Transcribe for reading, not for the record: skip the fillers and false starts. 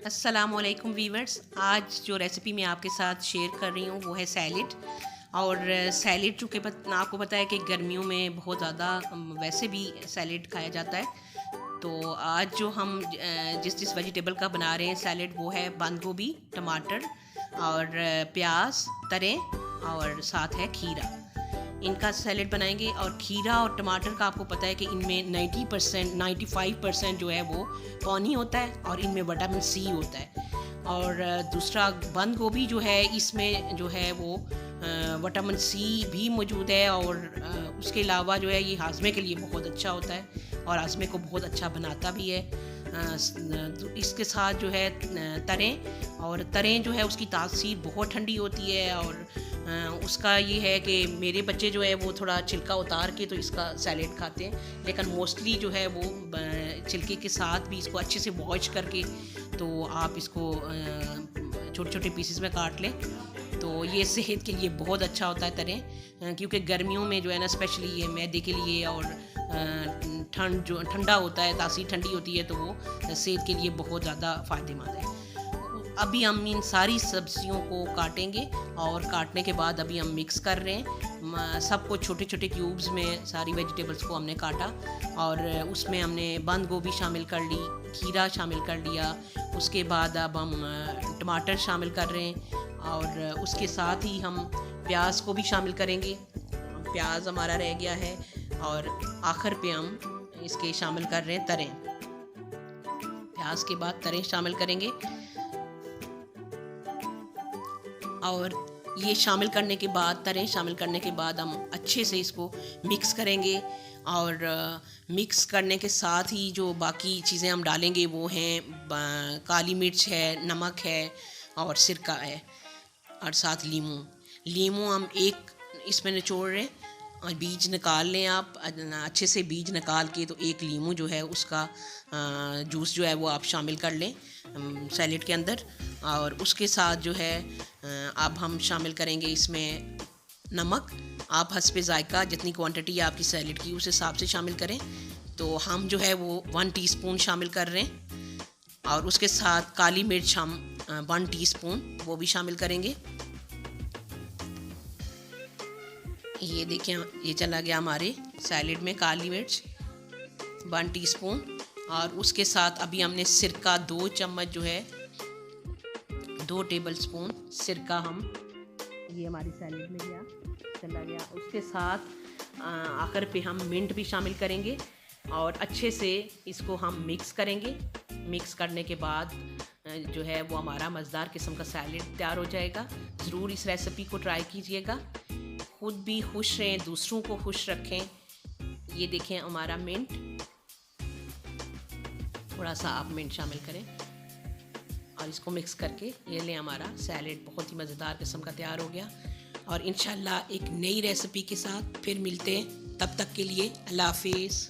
अस्सलामुअलैकुम वीवर्स। आज जो रेसिपी मैं आपके साथ शेयर कर रही हूँ वो है सैलेड। और सैलेड चूँकि आपको पता है कि गर्मियों में बहुत ज़्यादा वैसे भी सैलेड खाया जाता है। तो आज जो हम जिस वेजिटेबल का बना रहे हैं सैलेड वो है बंद गोभी, टमाटर और प्याज तरे और साथ है खीरा। इनका सैलेड बनाएंगे। और खीरा और टमाटर का आपको पता है कि इनमें 90% 95% जो है वो पानी होता है और इनमें विटामिन सी होता है। और दूसरा बंद गोभी जो है इसमें जो है वो विटामिन सी भी मौजूद है। और उसके अलावा जो है ये हाजमे के लिए बहुत अच्छा होता है और हाजमे को बहुत अच्छा बनाता भी है। इसके साथ जो है तरें जो है उसकी तासीर बहुत ठंडी होती है। और उसका ये है कि मेरे बच्चे जो है वो थोड़ा छिलका उतार के तो इसका सैलेड खाते हैं, लेकिन मोस्टली जो है वो छिलके के साथ भी इसको अच्छे से वॉश करके तो आप इसको छोटे छोटे पीसेस में काट लें। तो ये सेहत के लिए बहुत अच्छा होता है तरें, क्योंकि गर्मियों में जो है ना स्पेशली ये मैदे के लिए और ठंडा होता है, तासीर ठंडी होती है, तो वो सेहत के लिए बहुत ज़्यादा फ़ायदेमंद है। अभी हम इन सारी सब्जियों को काटेंगे और काटने के बाद अभी हम मिक्स कर रहे हैं सबको छोटे छोटे क्यूब्स में। सारी वेजिटेबल्स को हमने काटा और उसमें हमने बंद गोभी शामिल कर ली, खीरा शामिल कर लिया। उसके बाद अब हम टमाटर शामिल कर रहे हैं और उसके साथ ही हम प्याज को भी शामिल करेंगे। प्याज हमारा रह गया है और आखिर पे हम इसके शामिल कर रहे हैं तरें। प्याज के बाद तरें शामिल करेंगे और ये शामिल करने के बाद तरें शामिल करने के बाद हम अच्छे से इसको मिक्स करेंगे। और मिक्स करने के साथ ही जो बाकी चीज़ें हम डालेंगे वो हैं काली मिर्च है, नमक है और सिरका है और साथ लीमू हम एक इसमें निचोड़ रहे हैं और बीज निकाल लें। आप अच्छे से बीज निकाल के तो एक लीमू जो है उसका जूस जो है वो आप शामिल कर लें सैलेड के अंदर। और उसके साथ जो है अब हम शामिल करेंगे इसमें नमक। आप हस्बे ज़ायका जितनी क्वांटिटी है आपकी सैलेड की उस हिसाब से शामिल करें। तो हम जो है वो 1 टीस्पून शामिल कर रहे हैं और उसके साथ काली मिर्च हम 1 टीस्पून वो भी शामिल करेंगे। ये देखें, ये चला गया हमारे सैलेड में काली मिर्च 1 टीस्पून। और उसके साथ अभी हमने सिरका 2 चम्मच जो है 2 टेबलस्पून सिरका हम ये हमारी सैलेड में चला गया। उसके साथ आखिर पे हम मिंट भी शामिल करेंगे और अच्छे से इसको हम मिक्स करेंगे। मिक्स करने के बाद जो है वो हमारा मज़ेदार किस्म का सैलेड तैयार हो जाएगा। ज़रूर इस रेसिपी को ट्राई कीजिएगा, खुद भी खुश रहें, दूसरों को खुश रखें। ये देखें हमारा मिंट, थोड़ा सा आप मिंट शामिल करें और इसको मिक्स करके ये लें, हमारा सैलेड बहुत ही मज़ेदार किस्म का तैयार हो गया। और इंशाल्लाह एक नई रेसिपी के साथ फिर मिलते हैं, तब तक के लिए अल्लाह हाफिज़।